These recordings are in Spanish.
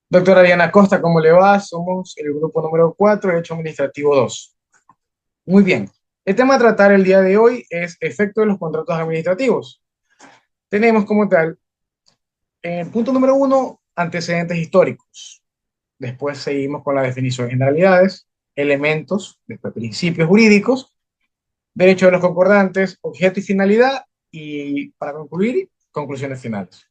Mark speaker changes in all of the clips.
Speaker 1: Doctora Diana Costa, ¿cómo le va? Somos el grupo número 4, Derecho Administrativo 2. Muy bien. El tema a tratar el día de hoy es efecto de los contratos administrativos. Tenemos como tal, en punto número 1, antecedentes históricos. Después seguimos con la definición de generalidades, elementos, después principios jurídicos, derecho de los concordantes, objeto y finalidad, y para concluir, conclusiones finales.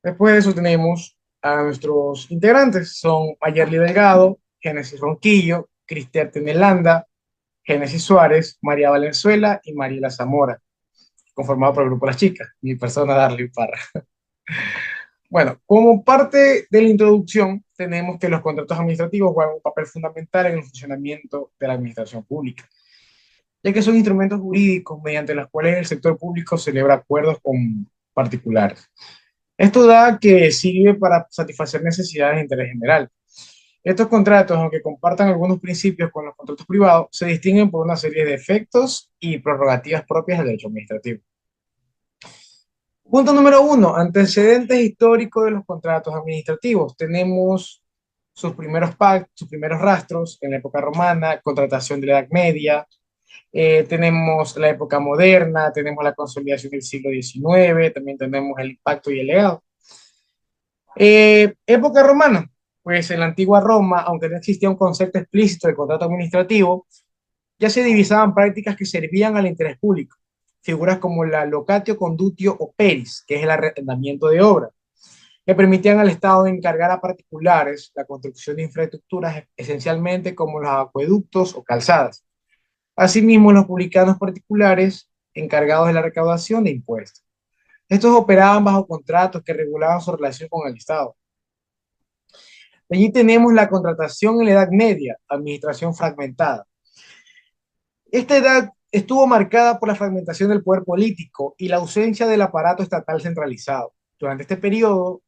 Speaker 1: Después de eso tenemos a nuestros integrantes, son Mayerly Delgado, Génesis Ronquillo, Cristian Tenelanda, Génesis Suárez, María Valenzuela y Mariela Zamora, conformado por el grupo Las Chicas, mi persona Darly Parra. Bueno, como parte de la introducción, tenemos que los contratos administrativos juegan un papel fundamental en el funcionamiento de la administración pública, ya que son instrumentos jurídicos mediante los cuales el sector público celebra acuerdos con particulares. Esto da que sirve para satisfacer necesidades de interés general. Estos contratos, aunque compartan algunos principios con los contratos privados, se distinguen por una serie de efectos y prerrogativas propias del derecho administrativo. Punto número uno, antecedentes históricos de los contratos administrativos. Tenemos sus primeros pactos, sus primeros rastros en la época romana, contratación de la Edad Media, tenemos la época moderna, tenemos la consolidación del siglo XIX, también tenemos el impacto y el legado. Época romana, pues en la antigua Roma, aunque no existía un concepto explícito de contrato administrativo, ya se divisaban prácticas que servían al interés público. Figuras como la locatio condutio o peris, que es el arrendamiento de obra, que permitían al Estado encargar a particulares la construcción de infraestructuras esencialmente como los acueductos o calzadas. Asimismo, los publicanos particulares encargados de la recaudación de impuestos. Estos operaban bajo contratos que regulaban su relación con el Estado. Allí tenemos la contratación en la Edad Media, administración fragmentada. Esta edad estuvo marcada por la fragmentación del poder político y la ausencia del aparato estatal centralizado. Durante este periodo,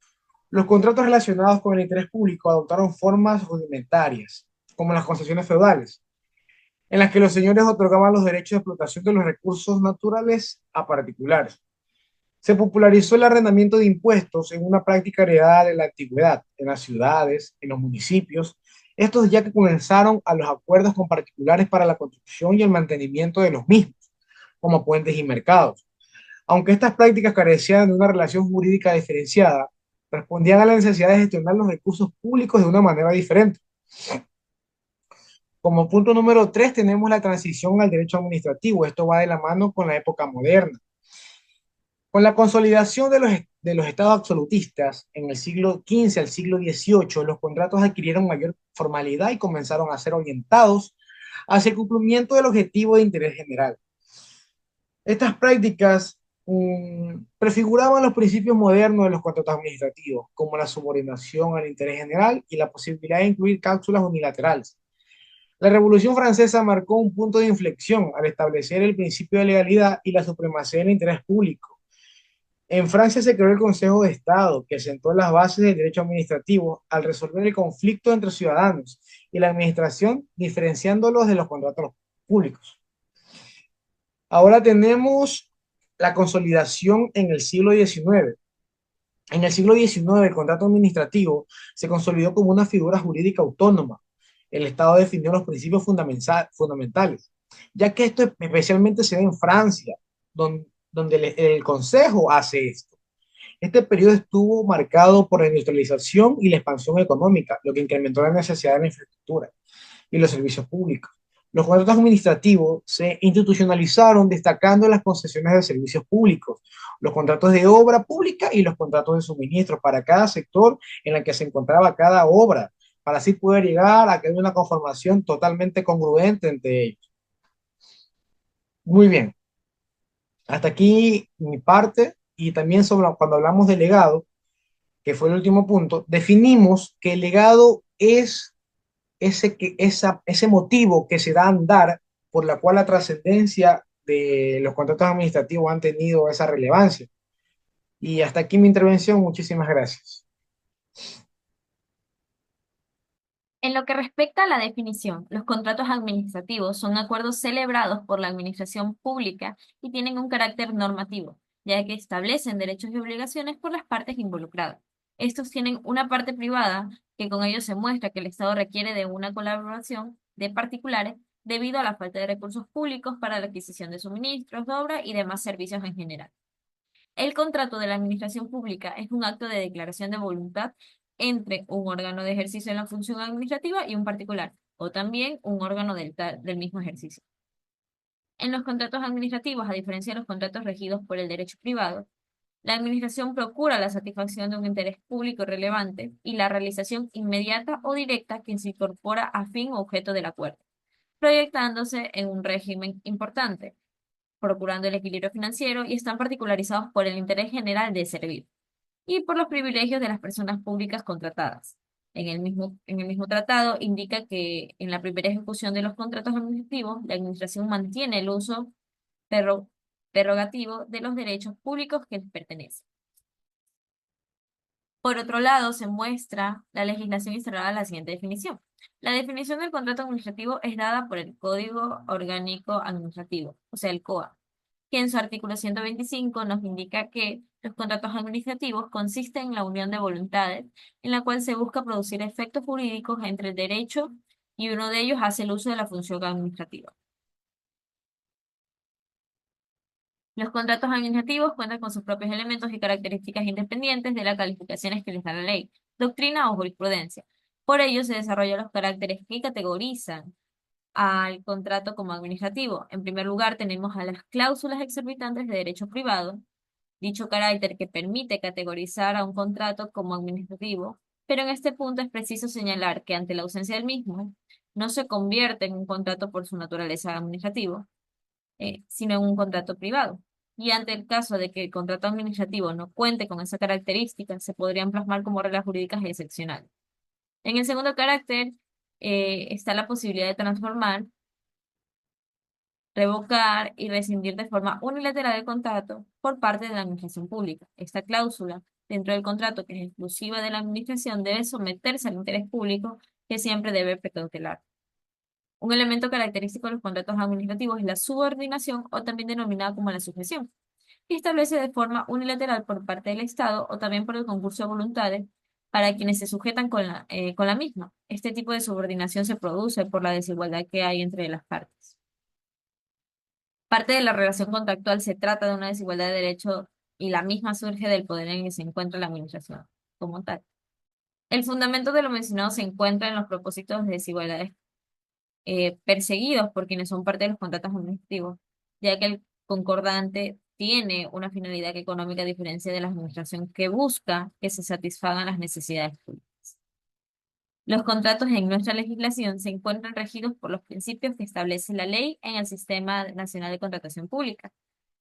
Speaker 1: los contratos relacionados con el interés público adoptaron formas rudimentarias, como las concesiones feudales, en las que los señores otorgaban los derechos de explotación de los recursos naturales a particulares. Se popularizó el arrendamiento de impuestos en una práctica heredada de la antigüedad, en las ciudades, en los municipios, estos ya que comenzaron a los acuerdos con particulares para la construcción y el mantenimiento de los mismos, como puentes y mercados. Aunque estas prácticas carecían de una relación jurídica diferenciada, respondían a la necesidad de gestionar los recursos públicos de una manera diferente. Como punto número 3 tenemos la transición al derecho administrativo. Esto va de la mano con la época moderna. Con la consolidación de los estados absolutistas en el siglo XV al siglo XVIII, los contratos adquirieron mayor formalidad y comenzaron a ser orientados hacia el cumplimiento del objetivo de interés general. Estas prácticas prefiguraban los principios modernos de los contratos administrativos, como la subordinación al interés general y la posibilidad de incluir cláusulas unilaterales. La Revolución Francesa marcó un punto de inflexión al establecer el principio de legalidad y la supremacía del interés público. En Francia se creó el Consejo de Estado, que sentó las bases del derecho administrativo al resolver el conflicto entre ciudadanos y la administración, diferenciándolos de los contratos públicos. Ahora tenemos la consolidación en el siglo XIX. En el siglo XIX, el contrato administrativo se consolidó como una figura jurídica autónoma. El Estado definió los principios fundamentales, ya que esto especialmente se ve en Francia, donde el Consejo hace esto. Este periodo estuvo marcado por la industrialización y la expansión económica, lo que incrementó la necesidad de la infraestructura y los servicios públicos. Los contratos administrativos se institucionalizaron destacando las concesiones de servicios públicos, los contratos de obra pública y los contratos de suministro para cada sector en el que se encontraba cada obra, para así poder llegar a que haya una conformación totalmente congruente entre ellos. Muy bien, hasta aquí mi parte y también sobre cuando hablamos de legado, que fue el último punto, definimos que el legado es ese motivo que se da a andar por la cual la trascendencia de los contratos administrativos han tenido esa relevancia. Y hasta aquí mi intervención. Muchísimas gracias.
Speaker 2: En lo que respecta a la definición, los contratos administrativos son acuerdos celebrados por la administración pública y tienen un carácter normativo, ya que establecen derechos y obligaciones por las partes involucradas. Estos tienen una parte privada que con ello se muestra que el Estado requiere de una colaboración de particulares debido a la falta de recursos públicos para la adquisición de suministros, de obra y demás servicios en general. El contrato de la administración pública es un acto de declaración de voluntad entre un órgano de ejercicio de la función administrativa y un particular, o también un órgano del mismo ejercicio. En los contratos administrativos, a diferencia de los contratos regidos por el derecho privado, la administración procura la satisfacción de un interés público relevante y la realización inmediata o directa que se incorpora a fin o objeto del acuerdo, proyectándose en un régimen importante, procurando el equilibrio financiero y están particularizados por el interés general de servir y por los privilegios de las personas públicas contratadas. En el mismo tratado indica que en la primera ejecución de los contratos administrativos, la administración mantiene el uso prerro- prerrogativo de los derechos públicos que les pertenecen. Por otro lado, se muestra la legislación instaurada la siguiente definición. La definición del contrato administrativo es dada por el Código Orgánico Administrativo, o sea, el COA, que en su artículo 125 nos indica que los contratos administrativos consisten en la unión de voluntades en la cual se busca producir efectos jurídicos entre el derecho y uno de ellos hace el uso de la función administrativa. Los contratos administrativos cuentan con sus propios elementos y características independientes de las calificaciones que les da la ley, doctrina o jurisprudencia. Por ello se desarrollan los caracteres que categorizan al contrato como administrativo. En primer lugar, tenemos a las cláusulas exorbitantes de derecho privado, dicho carácter que permite categorizar a un contrato como administrativo, pero en este punto es preciso señalar que ante la ausencia del mismo, no se convierte en un contrato por su naturaleza administrativo, sino en un contrato privado. Y ante el caso de que el contrato administrativo no cuente con esa característica, se podrían plasmar como reglas jurídicas excepcionales. En el segundo carácter, está la posibilidad de transformar, revocar y rescindir de forma unilateral el contrato por parte de la administración pública. Esta cláusula dentro del contrato, que es exclusiva de la administración, debe someterse al interés público que siempre debe precautelar. Un elemento característico de los contratos administrativos es la subordinación o también denominada como la sujeción, que establece de forma unilateral por parte del Estado o también por el concurso de voluntades para quienes se sujetan con la misma. Este tipo de subordinación se produce por la desigualdad que hay entre las partes. Parte de la relación contractual se trata de una desigualdad de derecho y la misma surge del poder en el que se encuentra la administración como tal. El fundamento de lo mencionado se encuentra en los propósitos de desigualdades perseguidos por quienes son parte de los contratos administrativos, ya que el concordante tiene una finalidad económica a diferencia de la administración que busca que se satisfagan las necesidades públicas. Los contratos en nuestra legislación se encuentran regidos por los principios que establece la ley en el Sistema Nacional de Contratación Pública,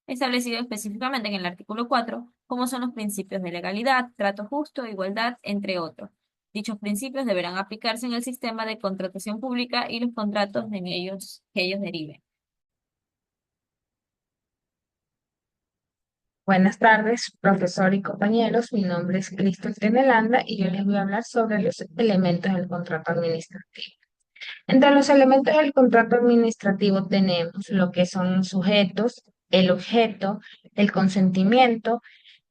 Speaker 2: establecido específicamente en el artículo 4, como son los principios de legalidad, trato justo, igualdad, entre otros. Dichos principios deberán aplicarse en el sistema de contratación pública y los contratos que ellos deriven.
Speaker 3: Buenas tardes, profesor y compañeros. Mi nombre es Cristel Tenelanda y yo les voy a hablar sobre los elementos del contrato administrativo. Entre los elementos del contrato administrativo tenemos lo que son los sujetos, el objeto, el consentimiento,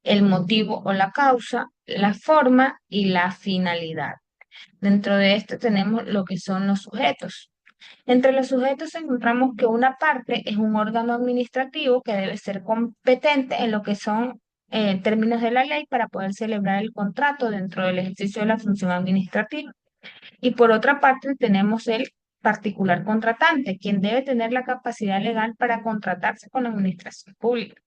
Speaker 3: el motivo o la causa, la forma y la finalidad. Dentro de esto tenemos lo que son los sujetos. Entre los sujetos encontramos que una parte es un órgano administrativo que debe ser competente en lo que son términos de la ley para poder celebrar el contrato dentro del ejercicio de la función administrativa. Y por otra parte tenemos el particular contratante, quien debe tener la capacidad legal para contratarse con la administración pública.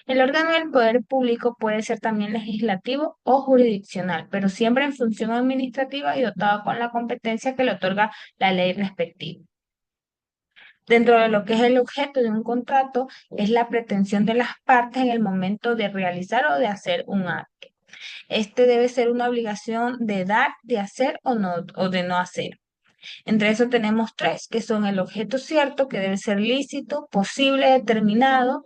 Speaker 3: El órgano del poder público puede ser también legislativo o jurisdiccional, pero siempre en función administrativa y dotado con la competencia que le otorga la ley respectiva. Dentro de lo que es el objeto de un contrato, es la pretensión de las partes en el momento de realizar o de hacer un acto. Este debe ser una obligación de dar, de hacer o, no, o de no hacer. Entre eso tenemos tres, que son el objeto cierto, que debe ser lícito, posible, determinado,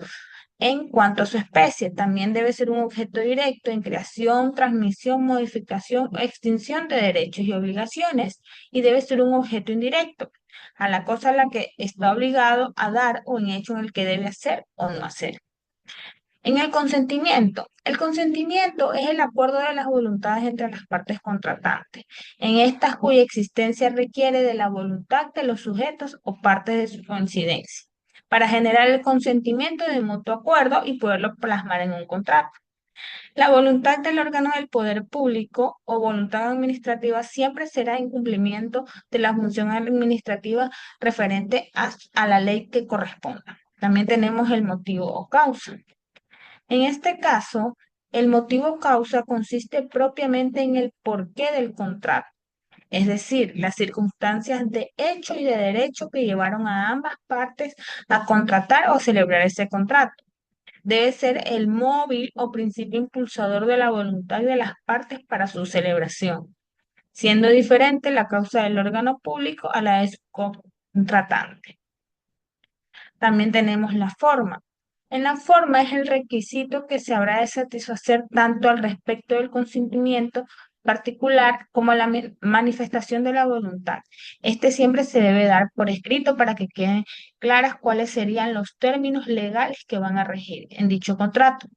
Speaker 3: en cuanto a su especie. También debe ser un objeto directo en creación, transmisión, modificación o extinción de derechos y obligaciones. Y debe ser un objeto indirecto a la cosa a la que está obligado a dar o en hecho en el que debe hacer o no hacer. En el consentimiento es el acuerdo de las voluntades entre las partes contratantes, en estas cuya existencia requiere de la voluntad de los sujetos o partes de su coincidencia, para generar el consentimiento de mutuo acuerdo y poderlo plasmar en un contrato. La voluntad del órgano del poder público o voluntad administrativa siempre será en cumplimiento de la función administrativa referente a la ley que corresponda. También tenemos el motivo o causa. En este caso, el motivo causa consiste propiamente en el porqué del contrato, es decir, las circunstancias de hecho y de derecho que llevaron a ambas partes a contratar o celebrar ese contrato. Debe ser el móvil o principio impulsador de la voluntad de las partes para su celebración, siendo diferente la causa del órgano público a la de su contratante. También tenemos la forma. En la forma es el requisito que se habrá de satisfacer tanto al respecto del consentimiento particular como a la manifestación de la voluntad. Este siempre se debe dar por escrito para que queden claras cuáles serían los términos legales que van a regir en dicho contrato.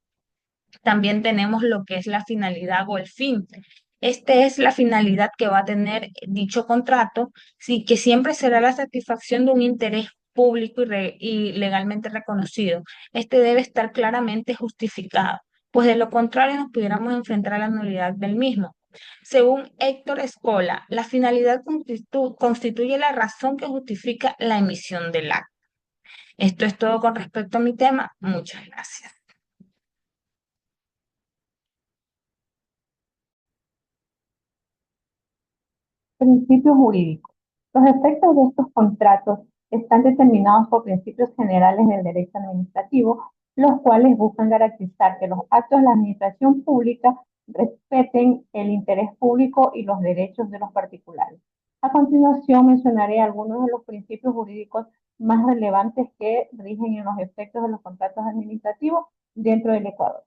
Speaker 3: También tenemos lo que es la finalidad o el fin. Este es la finalidad que va a tener dicho contrato, sí, que siempre será la satisfacción de un interés público y legalmente reconocido. Este debe estar claramente justificado, pues de lo contrario nos pudiéramos enfrentar a la nulidad del mismo. Según Héctor Escola, la finalidad constituye la razón que justifica la emisión del acta. Esto es todo con respecto a mi tema. Muchas gracias.
Speaker 4: Principios jurídicos. Los efectos de estos contratos están determinados por principios generales del derecho administrativo, los cuales buscan garantizar que los actos de la administración pública respeten el interés público y los derechos de los particulares. A continuación mencionaré algunos de los principios jurídicos más relevantes que rigen en los efectos de los contratos administrativos dentro del Ecuador.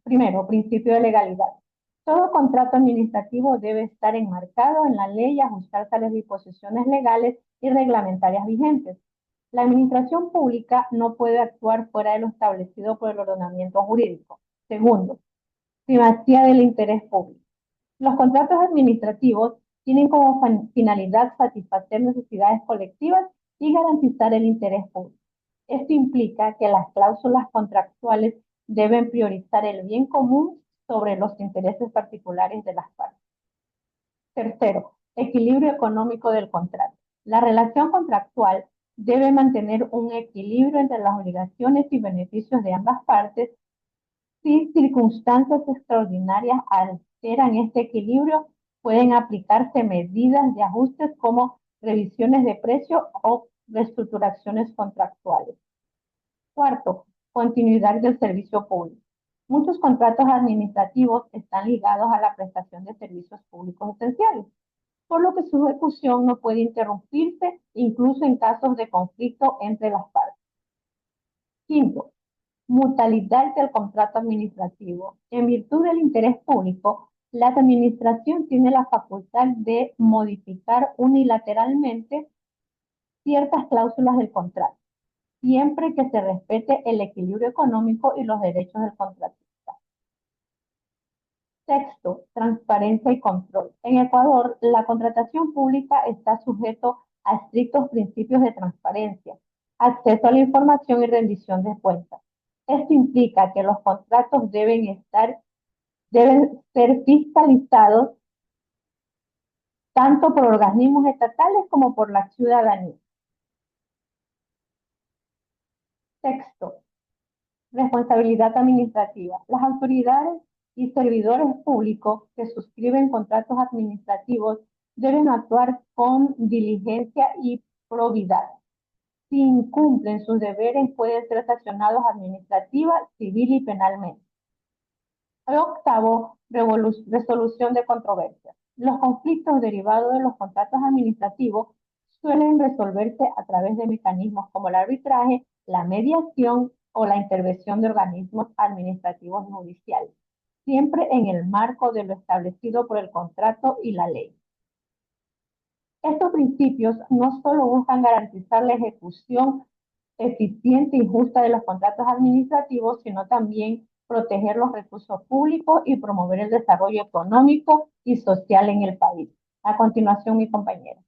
Speaker 4: Primero, principio de legalidad. Todo contrato administrativo debe estar enmarcado en la ley y ajustarse a las disposiciones legales y reglamentarias vigentes. La administración pública no puede actuar fuera de lo establecido por el ordenamiento jurídico. Segundo, primacía del interés público. Los contratos administrativos tienen como finalidad satisfacer necesidades colectivas y garantizar el interés público. Esto implica que las cláusulas contractuales deben priorizar el bien común sobre los intereses particulares de las partes. Tercero, equilibrio económico del contrato. La relación contractual debe mantener un equilibrio entre las obligaciones y beneficios de ambas partes. Si circunstancias extraordinarias alteran este equilibrio, pueden aplicarse medidas de ajustes como revisiones de precio o reestructuraciones contractuales. Cuarto, continuidad del servicio público. Muchos contratos administrativos están ligados a la prestación de servicios públicos esenciales, por lo que su ejecución no puede interrumpirse incluso en casos de conflicto entre las partes. Quinto, mutualidad del contrato administrativo. En virtud del interés público, la administración tiene la facultad de modificar unilateralmente ciertas cláusulas del contrato, siempre que se respete el equilibrio económico y los derechos del contratista. Sexto, transparencia y control. En Ecuador, la contratación pública está sujeto a estrictos principios de transparencia, acceso a la información y rendición de cuentas. Esto implica que los contratos deben ser fiscalizados tanto por organismos estatales como por la ciudadanía. Sexto, responsabilidad administrativa. Las autoridades y servidores públicos que suscriben contratos administrativos deben actuar con diligencia y probidad. Si incumplen sus deberes, pueden ser sancionados administrativa, civil y penalmente. Octavo, resolución de controversias. Los conflictos derivados de los contratos administrativos suelen resolverse a través de mecanismos como el arbitraje, la mediación o la intervención de organismos administrativos judiciales, siempre en el marco de lo establecido por el contrato y la ley. Estos principios no solo buscan garantizar la ejecución eficiente y justa de los contratos administrativos, sino también proteger los recursos públicos y promover el desarrollo económico y social en el país. A continuación, mi compañera.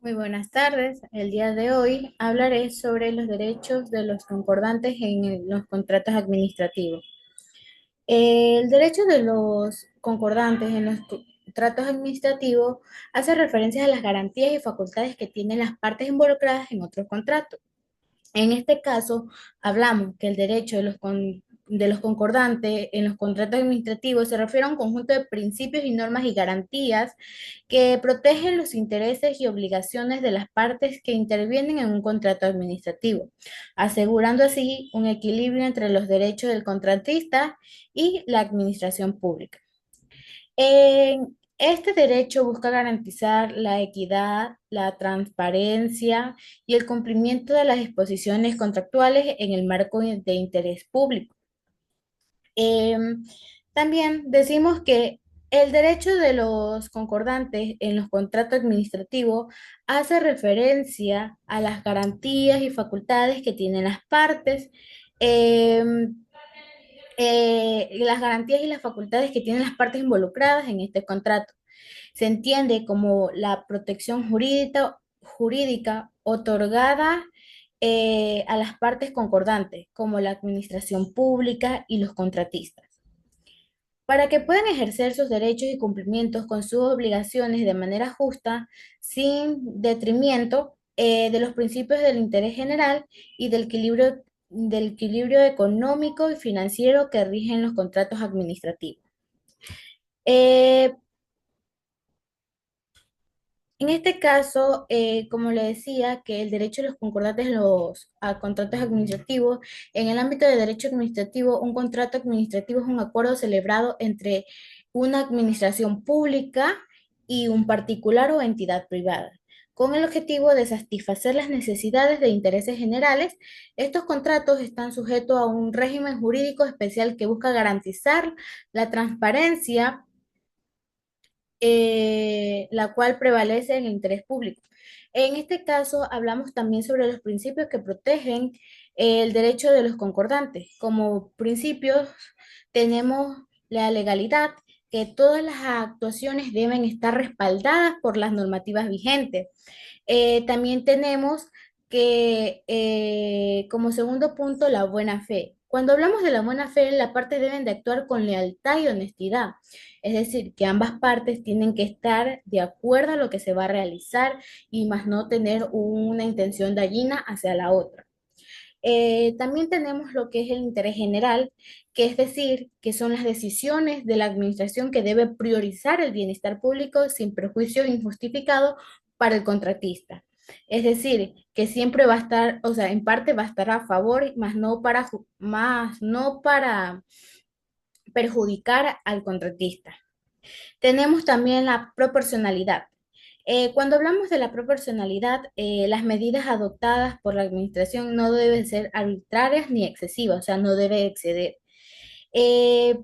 Speaker 5: Muy buenas tardes. El día de hoy hablaré sobre los derechos de los concordantes en los contratos administrativos. El derecho de los concordantes en los contratos administrativos hace referencia a las garantías y facultades que tienen las partes involucradas en otros contratos. En este caso, hablamos que el derecho de los concordantes en los contratos administrativos se refiere a un conjunto de principios y normas y garantías que protegen los intereses y obligaciones de las partes que intervienen en un contrato administrativo, asegurando así un equilibrio entre los derechos del contratista y la administración pública. Este derecho busca garantizar la equidad, la transparencia y el cumplimiento de las disposiciones contractuales en el marco de interés público. Em, También decimos que el derecho de los concordantes en los contratos administrativos hace referencia a las garantías y facultades que tienen las partes. em, las garantías y las facultades que tienen las partes involucradas en este contrato. Se entiende como la protección jurídica otorgada a las partes concordantes, como la administración pública y los contratistas, para que puedan ejercer sus derechos y cumplimientos con sus obligaciones de manera justa, sin detrimento de los principios del interés general y del equilibrio económico y financiero que rigen los contratos administrativos. Eh, En este caso, como le decía, que el derecho de los concordantes a contratos administrativos, en el ámbito de derecho administrativo, un contrato administrativo es un acuerdo celebrado entre una administración pública y un particular o entidad privada. Con el objetivo de satisfacer las necesidades de intereses generales, estos contratos están sujetos a un régimen jurídico especial que busca garantizar la transparencia, la cual prevalece en el interés público. En este caso, hablamos también sobre los principios que protegen el derecho de los concordantes. Como principios, tenemos la legalidad, que todas las actuaciones deben estar respaldadas por las normativas vigentes. También tenemos que, como segundo punto, la buena fe. Cuando hablamos de la buena fe, las partes deben de actuar con lealtad y honestidad. Es decir, que ambas partes tienen que estar de acuerdo a lo que se va a realizar y más no tener una intención dañina hacia la otra. También tenemos lo que es el interés general, que es decir, que son las decisiones de la administración que debe priorizar el bienestar público sin perjuicio injustificado para el contratista. Es decir, que siempre va a estar, o sea, en parte va a estar a favor, más no para perjudicar al contratista. Tenemos también la proporcionalidad. Cuando hablamos de la proporcionalidad, las medidas adoptadas por la administración no deben ser arbitrarias ni excesivas, o sea, no debe exceder. Eh,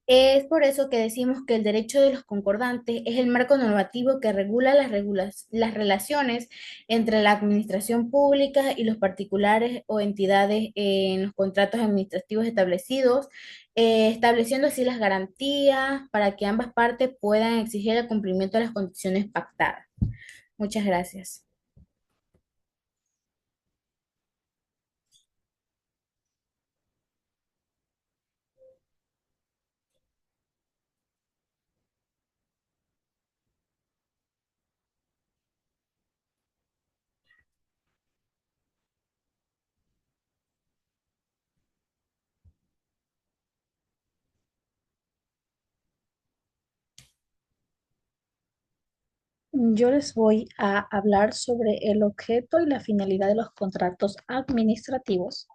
Speaker 5: es por eso que decimos que el derecho de los concordantes es el marco normativo que regula las relaciones entre la administración pública y los particulares o entidades en los contratos administrativos establecidos, estableciendo así las garantías para que ambas partes puedan exigir el cumplimiento de las condiciones pactadas. Muchas gracias.
Speaker 6: Yo les voy a hablar sobre el objeto y la finalidad de los contratos administrativos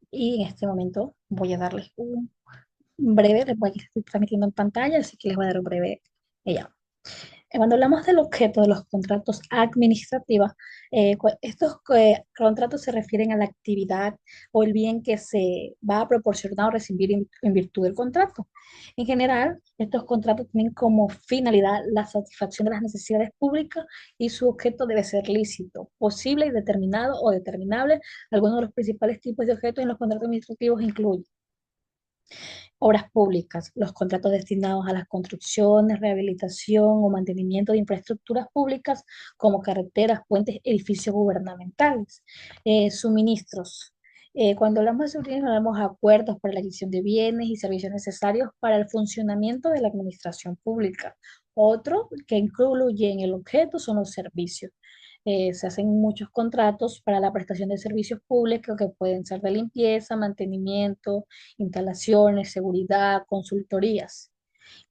Speaker 6: y en este momento voy a darles un breve, les voy a estar transmitiendo en pantalla, así que les voy a dar un breve ella. Cuando hablamos del objeto de los contratos administrativos, estos contratos se refieren a la actividad o el bien que se va a proporcionar o recibir en virtud del contrato. En general, estos contratos tienen como finalidad la satisfacción de las necesidades públicas y su objeto debe ser lícito, posible y determinado o determinable. Algunos de los principales tipos de objetos en los contratos administrativos incluyen obras públicas, los contratos destinados a las construcciones, rehabilitación o mantenimiento de infraestructuras públicas como carreteras, puentes, edificios gubernamentales. Suministros. Cuando hablamos de suministros, hablamos de acuerdos para la adquisición de bienes y servicios necesarios para el funcionamiento de la administración pública. Otro que incluye en el objeto son los servicios. Se hacen muchos contratos para la prestación de servicios públicos que pueden ser de limpieza, mantenimiento, instalaciones, seguridad, consultorías.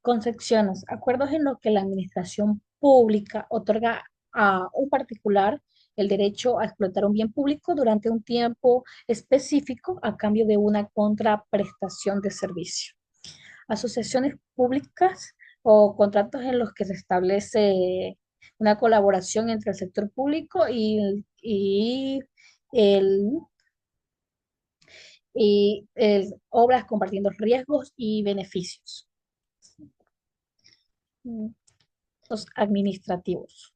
Speaker 6: Concepciones, acuerdos en los que la administración pública otorga a un particular el derecho a explotar un bien público durante un tiempo específico a cambio de una contraprestación de servicio. Asociaciones públicas o contratos en los que se establece una colaboración entre el sector público el, obras compartiendo riesgos y beneficios. Los administrativos.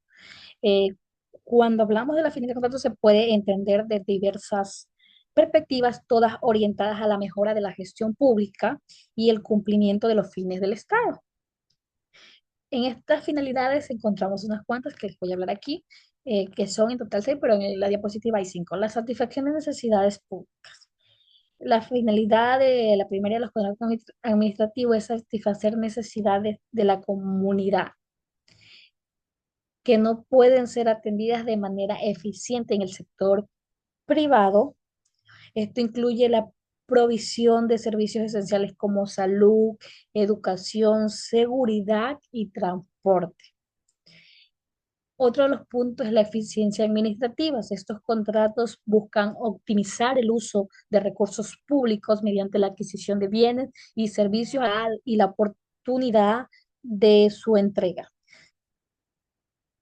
Speaker 6: Cuando hablamos de la definición de contrato se puede entender de diversas perspectivas, todas orientadas a la mejora de la gestión pública y el cumplimiento de los fines del Estado. En estas finalidades encontramos unas cuantas que les voy a hablar aquí, que son en total 6, pero en la diapositiva hay 5. La satisfacción de necesidades públicas. La finalidad de la primera de los contratos administrativos es satisfacer necesidades de la comunidad que no pueden ser atendidas de manera eficiente en el sector privado. Esto incluye la provisión de servicios esenciales como salud, educación, seguridad y transporte. Otro de los puntos es la eficiencia administrativa. Estos contratos buscan optimizar el uso de recursos públicos mediante la adquisición de bienes y servicios y la oportunidad de su entrega.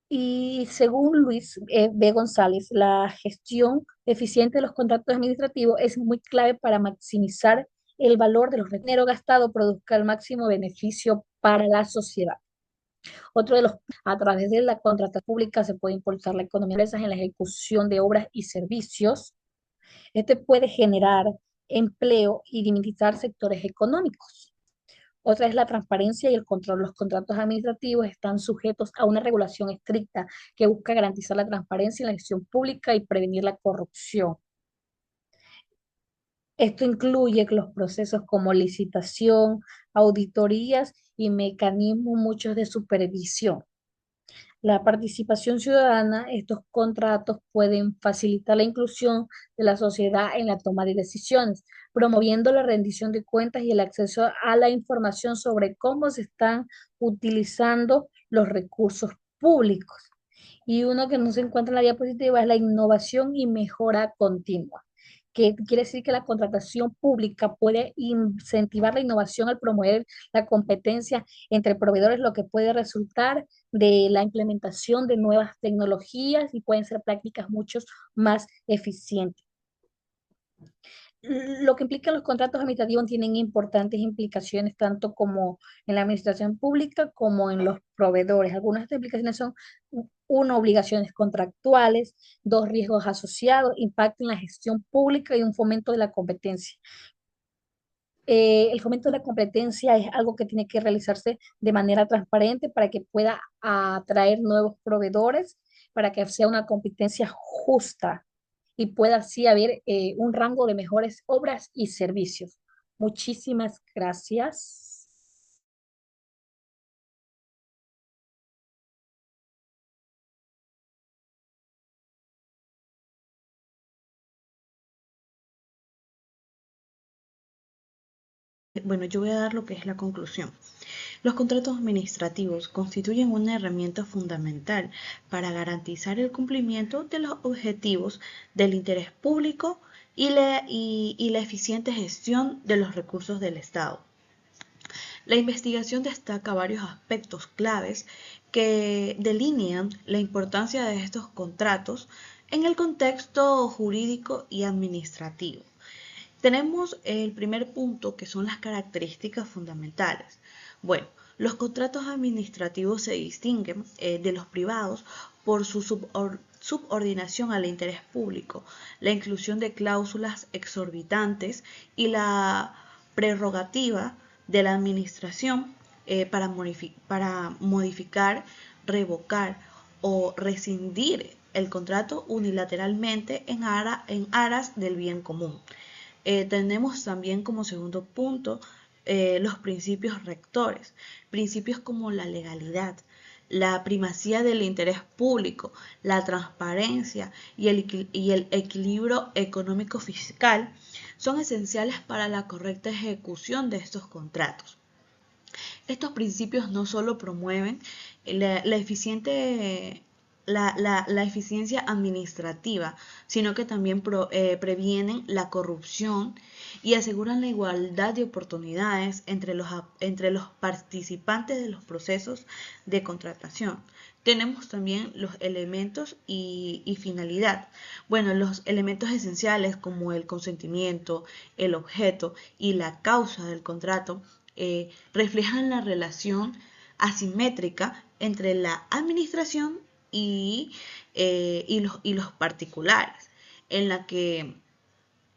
Speaker 6: Y según Luis B. González, la gestión eficiente de los contratos administrativos es muy clave para maximizar el valor de los dinero gastado, produzca el máximo beneficio para la sociedad. Otro de los, a través de la contratación pública se puede impulsar la economía de empresas en la ejecución de obras y servicios. Este puede generar empleo y dinamizar sectores económicos. Otra es la transparencia y el control. Los contratos administrativos están sujetos a una regulación estricta que busca garantizar la transparencia en la gestión pública y prevenir la corrupción. Esto incluye los procesos como licitación, auditorías y mecanismos muchos de supervisión. La participación ciudadana, estos contratos pueden facilitar la inclusión de la sociedad en la toma de decisiones, promoviendo la rendición de cuentas y el acceso a la información sobre cómo se están utilizando los recursos públicos. Y uno que no se encuentra en la diapositiva es la innovación y mejora continua, que quiere decir que la contratación pública puede incentivar la innovación al promover la competencia entre proveedores, lo que puede resultar de la implementación de nuevas tecnologías y pueden ser prácticas mucho más eficientes. Lo que implica los contratos administrativos tienen importantes implicaciones tanto como en la administración pública como en los proveedores. Algunas de estas implicaciones son, uno, obligaciones contractuales, dos, riesgos asociados, impacto en la gestión pública y un fomento de la competencia. El fomento de la competencia es algo que tiene que realizarse de manera transparente para que pueda atraer nuevos proveedores, para que sea una competencia justa y pueda así haber un rango de mejores obras y servicios. Muchísimas gracias.
Speaker 7: Bueno, yo voy a dar lo que es la conclusión. Los contratos administrativos constituyen una herramienta fundamental para garantizar el cumplimiento de los objetivos del interés público y la eficiente gestión de los recursos del Estado. La investigación destaca varios aspectos claves que delinean la importancia de estos contratos en el contexto jurídico y administrativo. Tenemos el primer punto, que son las características fundamentales. Bueno, los contratos administrativos se distinguen de los privados por su subordinación al interés público, la inclusión de cláusulas exorbitantes y la prerrogativa de la administración para modificar, revocar o rescindir el contrato unilateralmente en aras del bien común. Tenemos también como segundo punto los principios rectores, principios como la legalidad, la primacía del interés público, la transparencia y el equilibrio económico-fiscal son esenciales para la correcta ejecución de estos contratos. Estos principios no solo promueven la eficiencia administrativa, sino que también previenen la corrupción y aseguran la igualdad de oportunidades entre los participantes de los procesos de contratación. Tenemos también los elementos y finalidad. Bueno, los elementos esenciales como el consentimiento, el objeto y la causa del contrato reflejan la relación asimétrica entre la administración y los particulares, en la que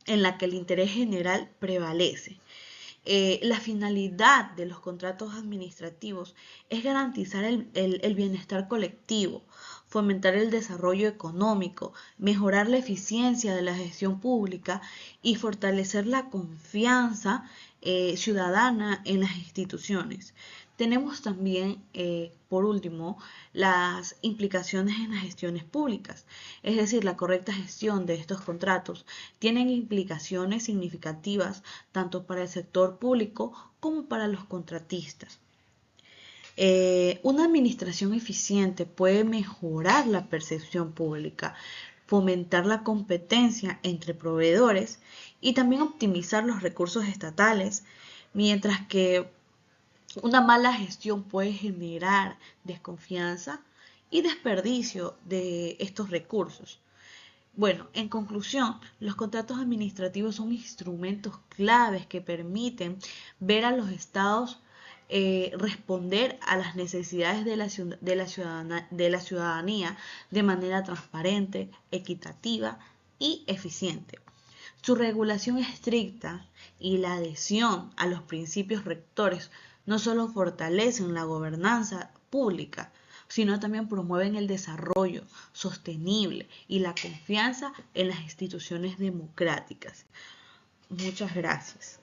Speaker 7: el interés general prevalece. La finalidad de los contratos administrativos es garantizar el bienestar colectivo, fomentar el desarrollo económico, mejorar la eficiencia de la gestión pública y fortalecer la confianza ciudadana en las instituciones. Tenemos también, por último, las implicaciones en las gestiones públicas, es decir, la correcta gestión de estos contratos tienen implicaciones significativas tanto para el sector público como para los contratistas. Una administración eficiente puede mejorar la percepción pública, fomentar la competencia entre proveedores y también optimizar los recursos estatales, mientras que una mala gestión puede generar desconfianza y desperdicio de estos recursos. Bueno, en conclusión, los contratos administrativos son instrumentos claves que permiten ver a los estados responder a las necesidades de la ciudadanía de manera transparente, equitativa y eficiente. Su regulación estricta y la adhesión a los principios rectores no solo fortalecen la gobernanza pública, sino también promueven el desarrollo sostenible y la confianza en las instituciones democráticas. Muchas gracias.